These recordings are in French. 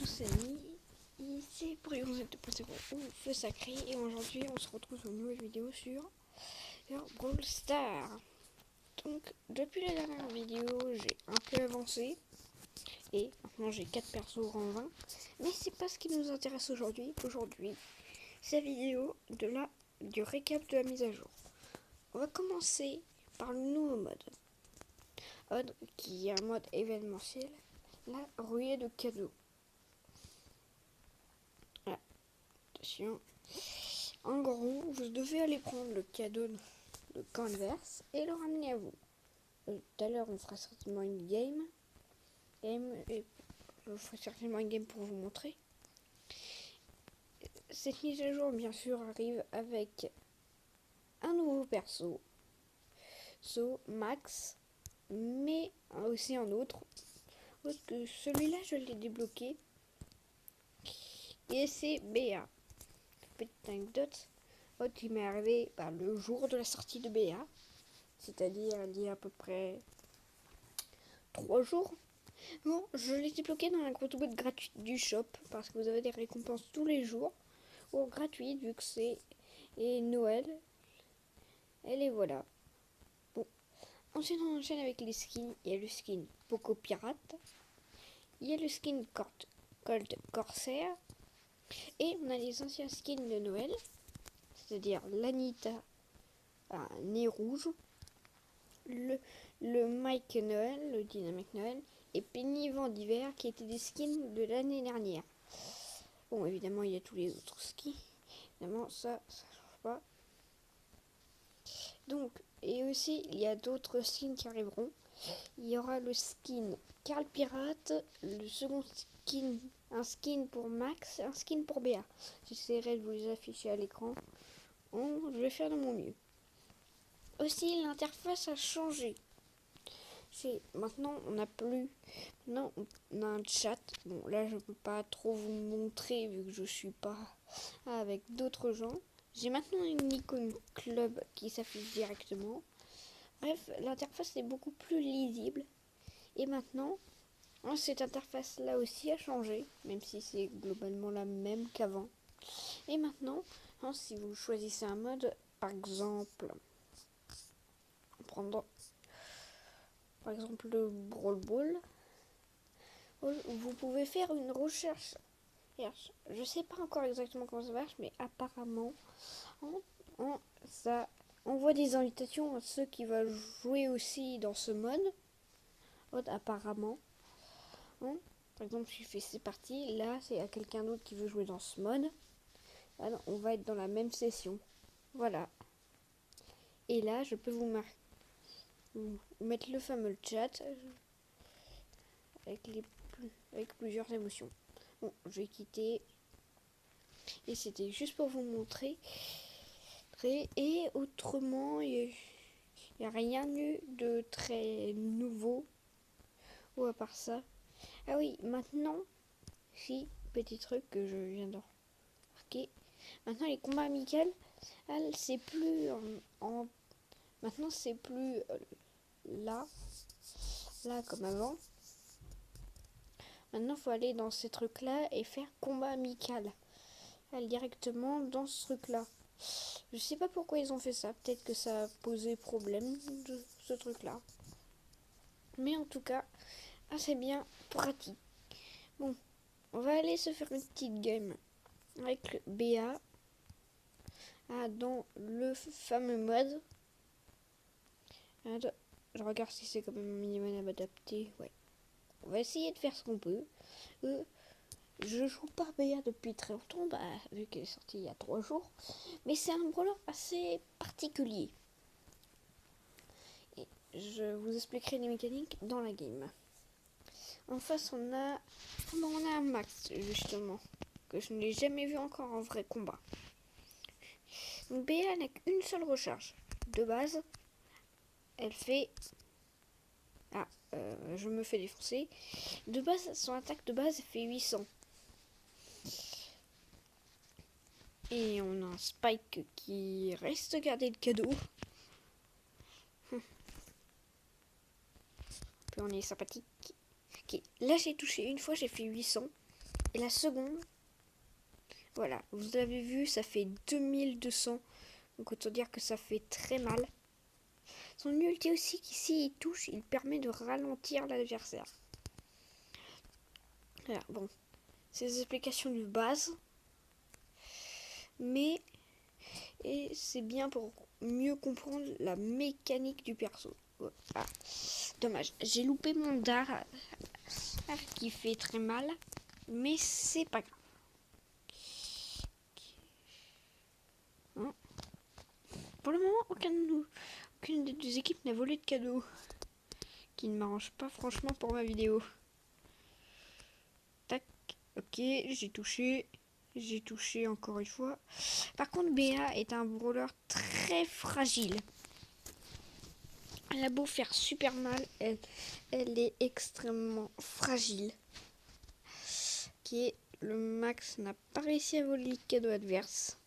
c'est ici pour Iron 2.0 ou Feu Sacré, et aujourd'hui on se retrouve sur une nouvelle vidéo sur Brawl Stars. Donc depuis la dernière vidéo j'ai un peu avancé et maintenant j'ai 4 persos rang 20, mais c'est pas ce qui nous intéresse aujourd'hui. Aujourd'hui c'est la vidéo du récap de la mise à jour. On va commencer par le nouveau mode qui est un mode événementiel, la ruée de cadeaux. Attention. En gros, vous devez aller prendre le cadeau de camp adverse et le ramener à vous. Tout à l'heure, on fera certainement une game. Et je ferai certainement une game pour vous montrer. Cette mise à jour, bien sûr, arrive avec un nouveau perso, Max, mais aussi un autre. Parce que celui-là, je l'ai débloqué. Et c'est BA. Petite anecdote, qui m'est arrivé le jour de la sortie de BA, c'est-à-dire il y a à peu près 3 jours. Bon, je l'ai débloqué dans la grosse boîte gratuite du shop parce que vous avez des récompenses tous les jours ou gratuites vu que c'est Noël. Et les voilà. Bon, ensuite on enchaîne avec les skins. Il y a le skin Poco Pirate, il y a le skin Colt Corsair, et on a les anciens skins de Noël, c'est-à-dire l'Anita à nez rouge, le Mike Noël, le Dynamic Noël, et Penny Vent d'hiver qui étaient des skins de l'année dernière. Bon, évidemment, il y a tous les autres skins. Évidemment, ça change pas. Donc, et aussi, il y a d'autres skins qui arriveront. Il y aura le skin Carl Pirate, le second skin, un skin pour Max, un skin pour Béa. J'essaierai de vous les afficher à l'écran. Je vais faire de mon mieux. Aussi, l'interface a changé. Maintenant, on a un chat. Bon, là, je peux pas trop vous montrer vu que je suis pas avec d'autres gens. J'ai maintenant une icône club qui s'affiche directement. Bref, l'interface est beaucoup plus lisible. Et maintenant, cette interface-là aussi a changé, même si c'est globalement la même qu'avant. Et maintenant, si vous choisissez un mode, par exemple, par exemple le Brawl Ball, vous pouvez faire une recherche. Je sais pas encore exactement comment ça marche, mais apparemment ça envoie des invitations à ceux qui veulent jouer aussi dans ce mode. Apparemment, par exemple, je fais c'est parti, là c'est à quelqu'un d'autre qui veut jouer dans ce mode. Alors, on va être dans la même session. Voilà. Et là, je peux vous mettre le fameux chat avec plusieurs émotions. Bon, je vais quitter. Et c'était juste pour vous montrer. Et autrement, il n'y a rien eu de très nouveau. Ou à part ça. Ah oui, maintenant, petit truc que je viens de remarquer. Maintenant, les combats amicaux, c'est plus maintenant, c'est plus là comme avant. Maintenant, il faut aller dans ces trucs-là et faire combat amical. Aller directement dans ce truc-là. Je sais pas pourquoi ils ont fait ça. Peut-être que ça a posé problème de ce truc-là. Mais en tout cas, c'est bien pratique. Bon, on va aller se faire une petite game avec le BA dans le fameux mode. Je regarde si c'est quand même un minimum adapté. Ouais. On va essayer de faire ce qu'on peut. Je joue pas BA depuis très longtemps, vu qu'elle est sortie il y a 3 jours. Mais c'est un brawler assez particulier. Et je vous expliquerai les mécaniques dans la game. En face, on a un Max, justement, que je n'ai jamais vu encore en vrai combat. Donc BA n'a qu'une seule recharge. De base, elle fait... je me fais défoncer. De base, son attaque de base fait 800. Et on a un Spike qui reste garder le cadeau. Puis on est sympathique. Okay. Là, j'ai touché une fois, j'ai fait 800. Et la seconde, voilà, vous l'avez vu, ça fait 2200. Donc autant dire que ça fait très mal. Son ulti aussi, qu'ici il touche, il permet de ralentir l'adversaire. Voilà, bon, c'est des explications de base. Mais et c'est bien pour mieux comprendre la mécanique du perso. Ah, dommage, j'ai loupé mon dard qui fait très mal. Mais c'est pas grave. Hein, pour le moment, aucune des deux équipes n'a volé de cadeau. Qui ne m'arrange pas franchement pour ma vidéo. Tac, ok, j'ai touché. J'ai touché encore une fois. Par contre, Béa est un brawler très fragile. Elle a beau faire super mal, elle est extrêmement fragile. Ok, le Max n'a pas réussi à voler le cadeau adverse.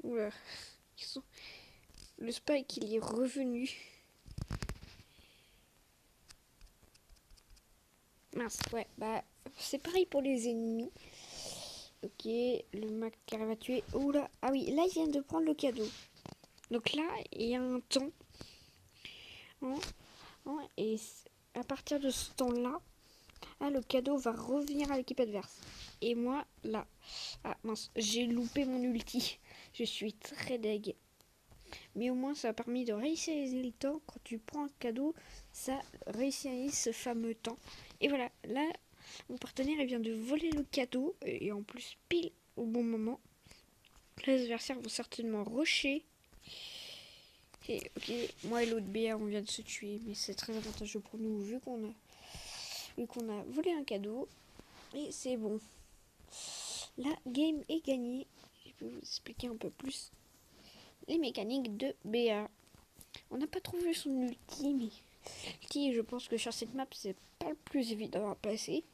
Oula, le Spike il est revenu. Mince, ouais, bah c'est pareil pour les ennemis. Ok, le Max qui arrive à tuer. Oula, ah oui, là il vient de prendre le cadeau. Donc là, il y a un temps. Et à partir de ce temps-là, le cadeau va revenir à l'équipe adverse. Et moi, là, ah mince, j'ai loupé mon ulti. Je suis très deg. Mais au moins, ça a permis de réinitialiser le temps. Quand tu prends un cadeau, ça réinitialise ce fameux temps. Et voilà, là, mon partenaire il vient de voler le cadeau. Et en plus, pile au bon moment. Les adversaires vont certainement rusher. Et ok, moi et l'autre BA, on vient de se tuer. Mais c'est très avantageux pour nous vu qu'on a volé un cadeau. Et c'est bon. La game est gagnée. Je peux vous expliquer un peu plus les mécaniques de BA. On n'a pas trop vu son ulti, mais l'ulti, je pense que sur cette map, c'est pas le plus évident à passer.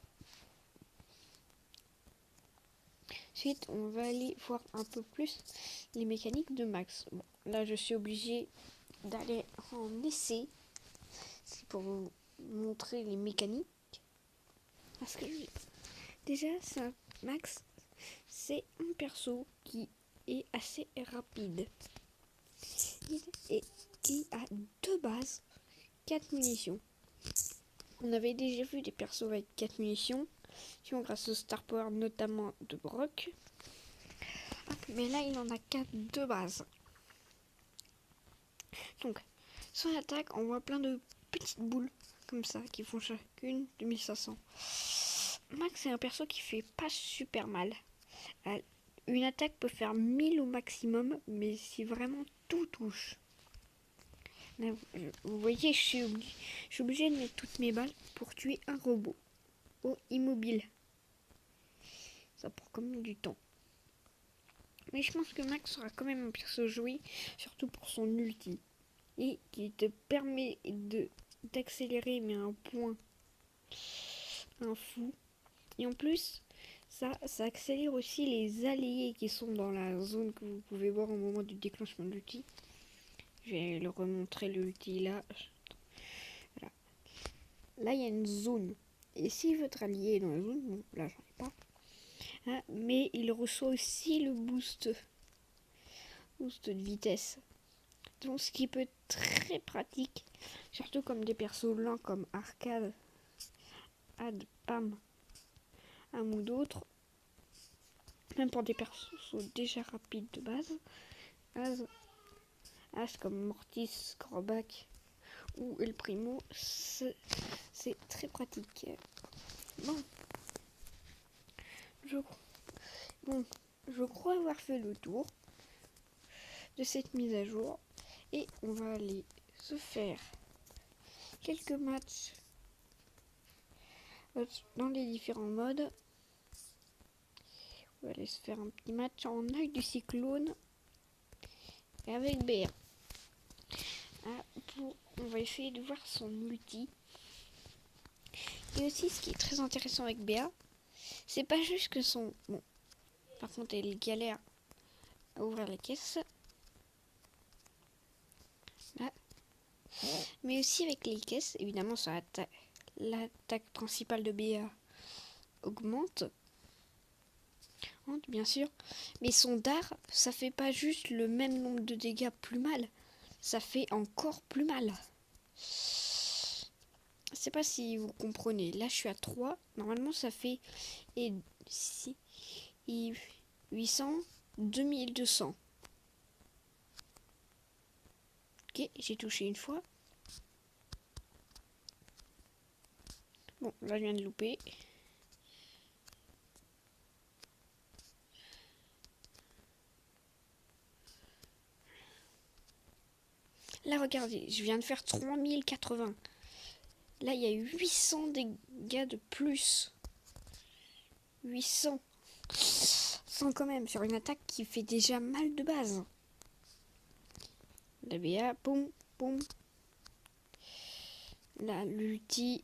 Ensuite, on va aller voir un peu plus les mécaniques de Max. Bon, là, je suis obligée d'aller en essai. C'est pour vous montrer les mécaniques. Parce que déjà, Max, c'est un perso qui est assez rapide. Il a deux bases, 4 munitions. On avait déjà vu des persos avec 4 munitions, grâce au Star Power notamment de Brock. Mais là, il en a 4 de base. Donc, son attaque, on voit plein de petites boules comme ça qui font chacune 2500. Max est un perso qui fait pas super mal. Une attaque peut faire 1000 au maximum, mais si vraiment tout touche. Là, vous voyez, je suis obligée de mettre toutes mes balles pour tuer un robot immobile. Ça prend quand même du temps. Mais je pense que Max sera quand même un perso joué, surtout pour son ulti. Et qui te permet d'accélérer, mais à un point fou. Et en plus, ça accélère aussi les alliés qui sont dans la zone que vous pouvez voir au moment du déclenchement de l'ulti. Je vais le remontrer l'ulti là. Voilà. Là, il y a une zone. Et si votre allié est dans la zone, bon, là, j'en ai pas. Hein, mais il reçoit aussi le boost de vitesse. Donc, ce qui peut être très pratique, surtout comme des persos lents comme Arcade, Ad, Pam, Am ou d'autres. Même pour des persos déjà rapides de base. As comme Mortis, Croback ou El Primo, c'est très pratique. Bon, je crois avoir fait le tour de cette mise à jour et on va aller se faire quelques matchs dans les différents modes. On va aller se faire un petit match en œil du cyclone et avec BR. On va essayer de voir son ulti. Et aussi, ce qui est très intéressant avec BA, c'est pas juste que son... Bon, par contre, elle galère à ouvrir la caisse. Là. Mais aussi avec les caisses, évidemment, l'attaque principale de BA augmente, bien sûr. Mais son dard, ça fait pas juste le même nombre de dégâts plus mal, ça fait encore plus mal. Je sais pas si vous comprenez. Là, je suis à 3. Normalement, ça fait 800, 2200. Ok, j'ai touché une fois. Bon, là, je viens de louper. Là, regardez, je viens de faire 3080. Là, il y a 800 dégâts de plus. 800. 100 quand même, sur une attaque qui fait déjà mal de base. La BA, boum, boum. Là, l'ulti.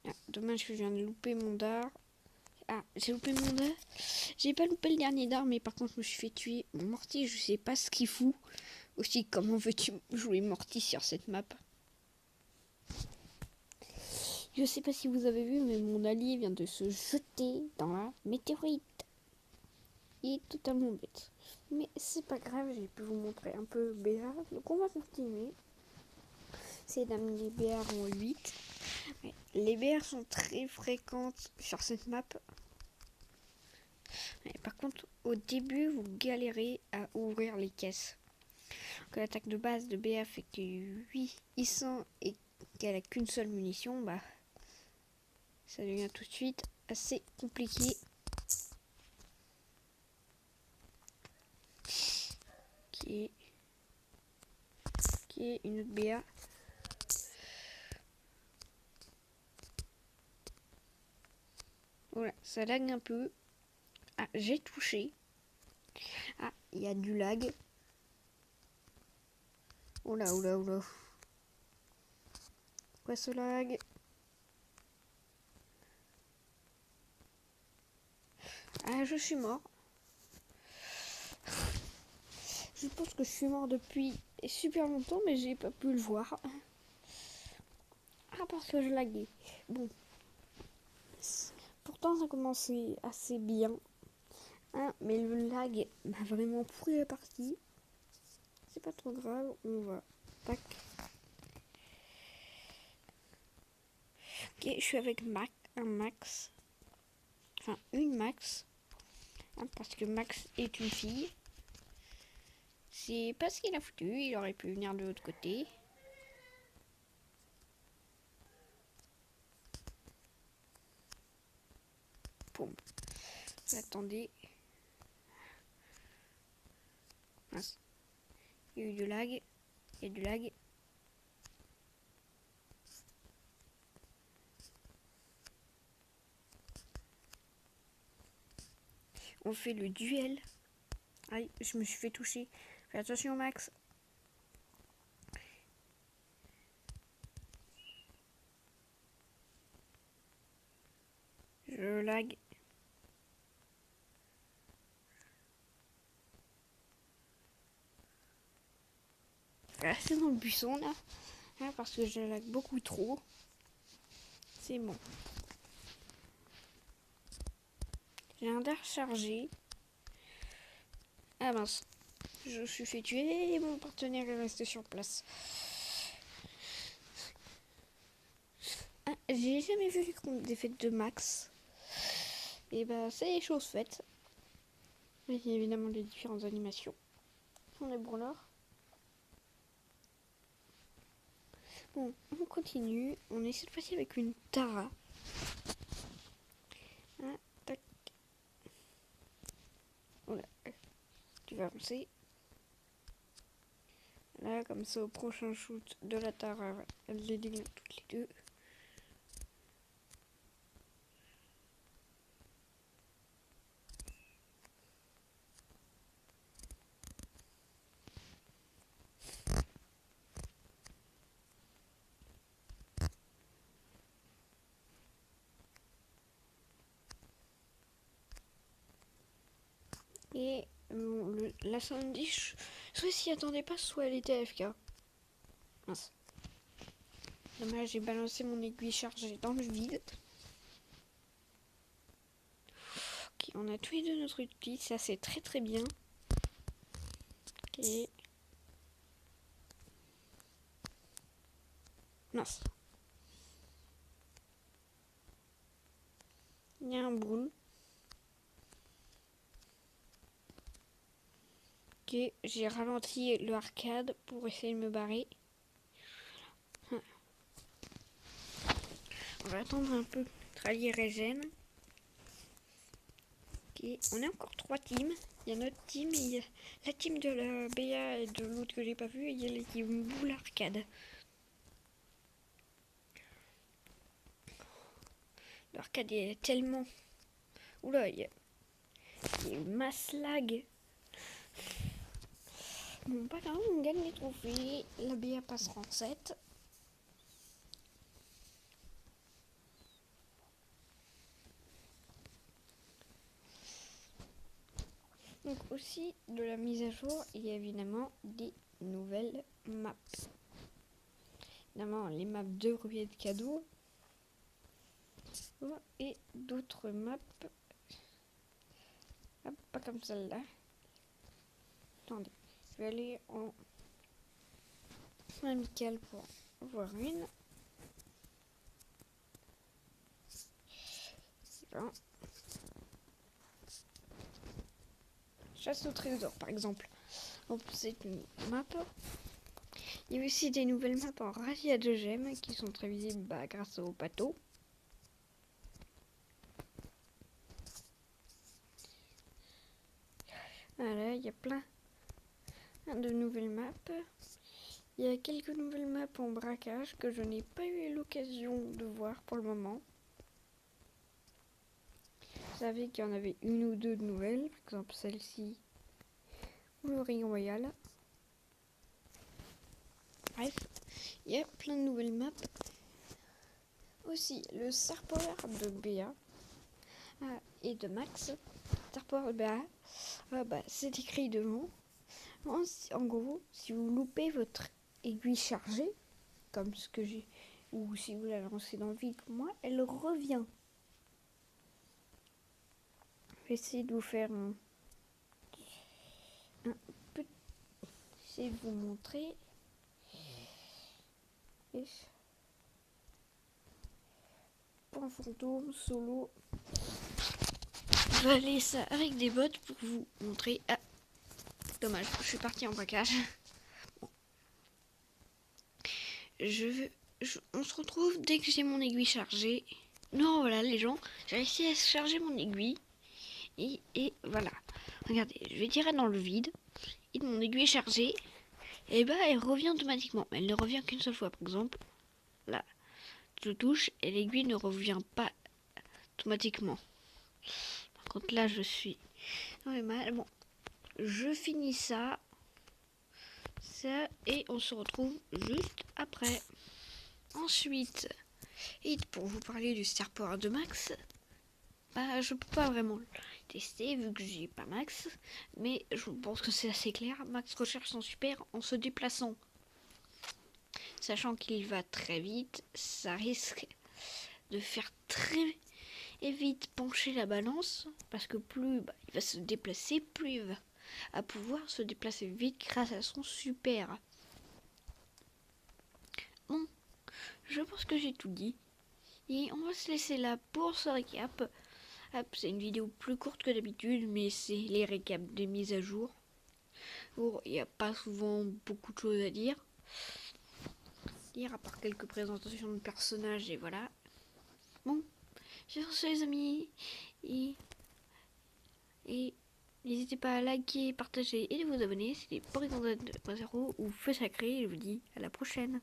Ah, dommage que je viens de louper mon dard. Ah, j'ai loupé mon dard. J'ai pas loupé le dernier dard, mais par contre, je me suis fait tuer. Mon Morty, je sais pas ce qu'il fout. Aussi, comment veux-tu jouer Morty sur cette map? Je sais pas si vous avez vu, mais mon allié vient de se jeter dans la météorite. Il est totalement bête. Mais c'est pas grave, j'ai pu vous montrer un peu BR. Donc on va continuer. C'est d'amener les BR en 8. Mais les BR sont très fréquentes sur cette map. Mais par contre, au début, vous galérez à ouvrir les caisses. Quand l'attaque de base de BA fait que 800 et qu'elle a qu'une seule munition, bah ça devient tout de suite assez compliqué. Qui est une autre BA. Voilà, ça lag un peu. Ah, j'ai touché. Ah, il y a du lag. Oula, oula, oula. Quoi ce lag? Ah, je suis mort. Je pense que je suis mort depuis super longtemps, mais j'ai pas pu le voir. Ah, parce que je laguais. Bon. Pourtant, ça commençait assez bien. Hein, mais le lag m'a vraiment pourri la partie. C'est pas trop grave, on va. Tac. Ok, je suis avec un Max. Enfin, une Max. Hein, parce que Max est une fille. C'est pas ce qu'il a foutu, il aurait pu venir de l'autre côté. Boum. Attendez. Mince. Il y a eu du lag. Il y a du lag. On fait le duel. Aïe, je me suis fait toucher. Fais attention, Max. Je lag. Restez dans le buisson là. Hein, parce que je lag beaucoup trop. C'est bon. J'ai un dard chargé. Ah mince. Je suis fait tuer et mon partenaire est resté sur place. Ah, j'ai jamais vu les comptes défaites de Max. Et bah c'est chose faite. Il y a évidemment les différentes animations. On est brawler. Bon, on continue. On est cette fois-ci avec une Tara. Ah, tac. Voilà. Tu vas avancer. Là, comme ça, au prochain shoot de la Tara, elle les déglingue toutes les deux. Et la Sandy, soit s'y attendait pas, soit elle était AFK. Mince. Dommage, j'ai balancé mon aiguille chargée dans le vide. Ok, on a tous les deux notre outil, ça c'est très très bien. Ok. Mince. Il y a un boule. Ok, j'ai ralenti le arcade pour essayer de me barrer. On va attendre un peu que Rally régène. Ok, on est encore 3 teams. Il y a notre team, il y a la team de la BA et de l'autre que j'ai pas vu, et il y a l'équipe boule arcade. L'arcade est tellement... Oula, il y a une masse lag. Bon, pas grave, on gagne les trophées. La BA passera en 7. Donc aussi, de la mise à jour, il y a évidemment des nouvelles maps. Évidemment, les maps de Ruée de cadeaux. Et d'autres maps. Hop, pas comme celle-là. Attendez, je vais aller en amical pour voir une. Bon. Chasse au trésor, par exemple. Donc, c'est une map. Il y a aussi des nouvelles maps en rallye à 2 gemmes qui sont très visibles grâce au bateau. Voilà, il y a plein de nouvelles maps. Il y a quelques nouvelles maps en braquage que je n'ai pas eu l'occasion de voir pour le moment. Vous savez qu'il y en avait une ou deux de nouvelles, par exemple celle-ci ou le Ring Royal. Bref, il y a plein de nouvelles maps. Aussi, le Star Power de BA et de Max. Star Power de BA, c'est écrit devant. En gros, si vous loupez votre aiguille chargée, comme ce que j'ai, ou si vous la lancez dans le vide comme moi, elle revient. Je vais essayer de vous faire un peu. Essayer de vous montrer. Point fantôme, solo. Je vais aller ça avec des bots pour vous montrer. Ah, dommage, je suis partie en braquage. Bon. On se retrouve dès que j'ai mon aiguille chargée. Non, voilà les gens, j'ai réussi à charger mon aiguille. Et voilà. Regardez, je vais tirer dans le vide. Et mon aiguille est chargée. Et elle revient automatiquement. Mais elle ne revient qu'une seule fois. Par exemple, là, je touche et l'aiguille ne revient pas automatiquement. Par contre, là, je suis dans les mal. Bon, je finis ça. Et on se retrouve juste après. Ensuite, et pour vous parler du Star Power de Max, je peux pas vraiment le tester vu que j'ai pas Max, mais je pense que c'est assez clair. Max recherche son super en se déplaçant. Sachant qu'il va très vite, ça risque de faire très vite pencher la balance, parce que plus il va se déplacer, plus il va pouvoir se déplacer vite grâce à son super. Bon, je pense que j'ai tout dit. Et on va se laisser là pour ce récap. C'est une vidéo plus courte que d'habitude, mais c'est les récaps des mises à jour. Il n'y a pas souvent beaucoup de choses à dire. À part quelques présentations de personnages et voilà. Bon, sur ce les amis. Et n'hésitez pas à liker, partager et de vous abonner. C'était Porygon 2.0 ou Feu Sacré. Je vous dis à la prochaine.